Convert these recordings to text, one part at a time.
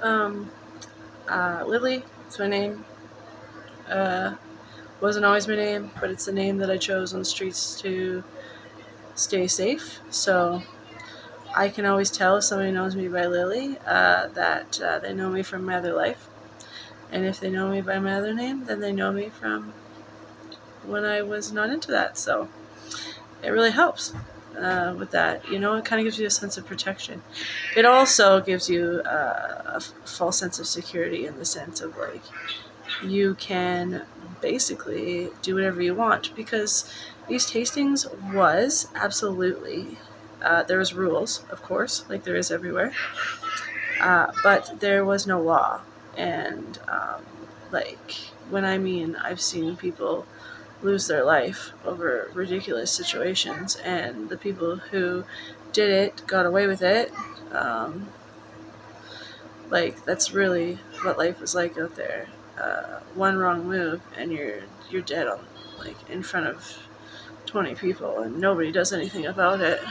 Um, Lily, it's my name. Uh, wasn't always my name, but it's the name that I chose on the streets to stay safe. So I can always tell if somebody knows me by Lily that they know me from my other life. And if they know me by my other name, then they know me from when I was not into that. So it really helps with that. It kind of gives you a sense of protection. It also gives you a false sense of security in the sense of like you can basically do whatever you want because East Hastings was absolutely there was rules, of course, like there is everywhere, but there was no law. And like when I mean I've seen people lose their life over ridiculous situations, and the people who did it got away with it. Um, like that's really what life was like out there. One wrong move and you're dead on like in front of 20 people, and nobody does anything about it.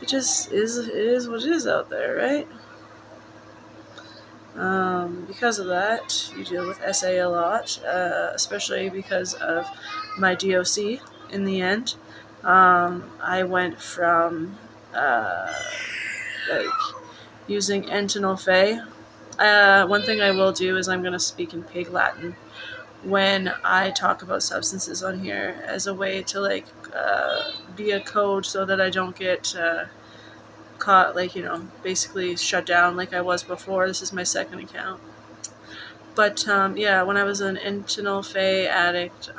It just is. It is what it is out there, right? Because of that, you deal with SA a lot, especially because of my DOC in the end. I went from like using Entinol Fay. One thing I will do is I'm going to speak in Pig Latin when I talk about substances on here as a way to like be a code so that I don't get caught, like, basically shut down like I was before. This is my second account. But yeah, when I was an Entinol Fay addict,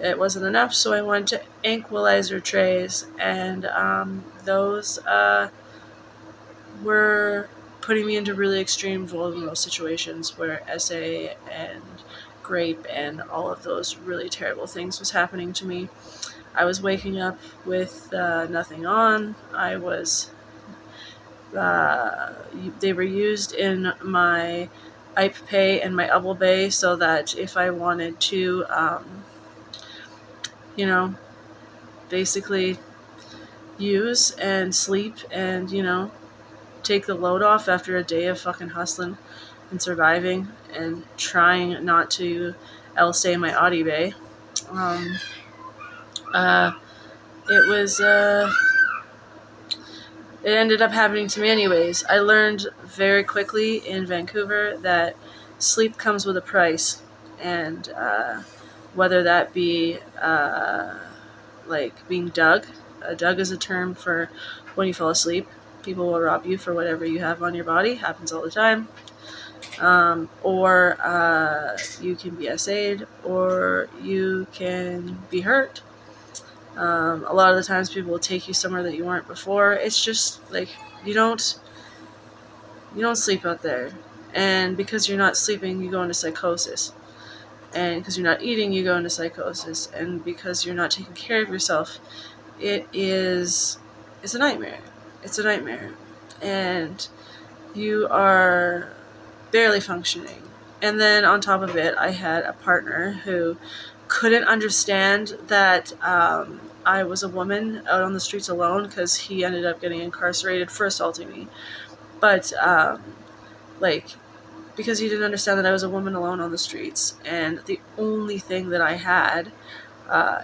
it wasn't enough, so I went to Anquilizer trays, and those were putting me into really extreme vulnerable situations where SA and grape and all of those really terrible things was happening to me. I was waking up with nothing on. They were used in my IPE Pay and my Ubble Bay so that if I wanted to, basically use and sleep and, take the load off after a day of fucking hustling and surviving and trying not to say my Audi Bay. Um, uh, it was, it ended up happening to me anyways. I learned very quickly in Vancouver that sleep comes with a price, and whether that be like being dug. Dug is a term for when you fall asleep. People will rob you for whatever you have on your body. Happens all the time. Or you can be SA'd, or you can be hurt. A lot of the times people will take you somewhere that you weren't before. It's just like you don't sleep out there. And because you're not sleeping, you go into psychosis. And because you're not eating, you go into psychosis. And because you're not taking care of yourself, it's a nightmare. It's a nightmare. And you are barely functioning. And then on top of it, I had a partner who couldn't understand that I was a woman out on the streets alone, because he ended up getting incarcerated for assaulting me. But because he didn't understand that I was a woman alone on the streets, and the only thing that I had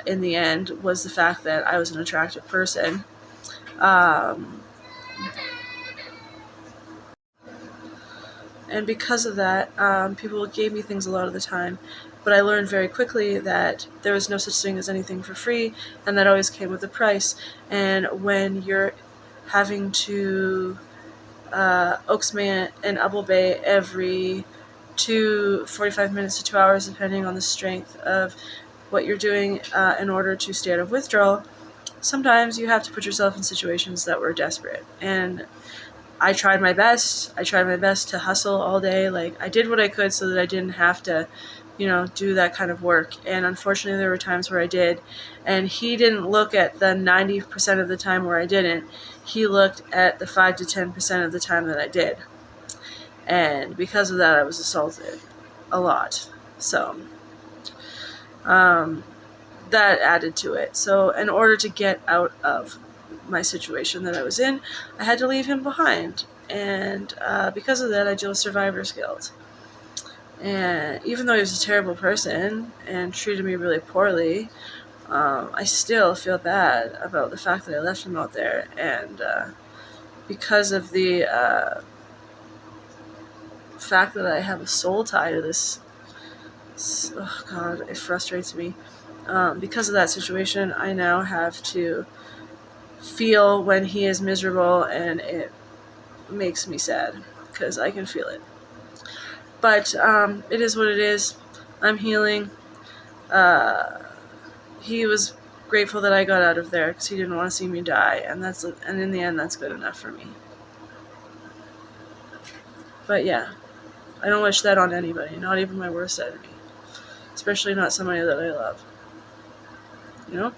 in the end was the fact that I was an attractive person. And because of that, people gave me things a lot of the time. But I learned very quickly that there was no such thing as anything for free, and that always came with a price. And when you're having to Oaksmay and Ubble Bay every 45 minutes to 2 hours, depending on the strength of what you're doing in order to stay out of withdrawal, sometimes you have to put yourself in situations that were desperate. And I tried my best. I tried my best to hustle all day. Like, I did what I could so that I didn't have to, do that kind of work. And unfortunately, there were times where I did. And he didn't look at the 90% of the time where I didn't. He looked at the 5 to 10% of the time that I did. And because of that, I was assaulted a lot. So, that added to it. So, in order to get out of my situation that I was in, I had to leave him behind. And because of that, I deal with survivor's guilt. And even though he was a terrible person and treated me really poorly, I still feel bad about the fact that I left him out there. And because of the fact that I have a soul tie to this, oh God, it frustrates me. Because of that situation, I now have to feel when he is miserable, and it makes me sad because I can feel it. But it is what it is. I'm healing. He was grateful that I got out of there because he didn't want to see me die, and in the end, that's good enough for me. But yeah, I don't wish that on anybody, not even my worst enemy, especially not somebody that I love. You know?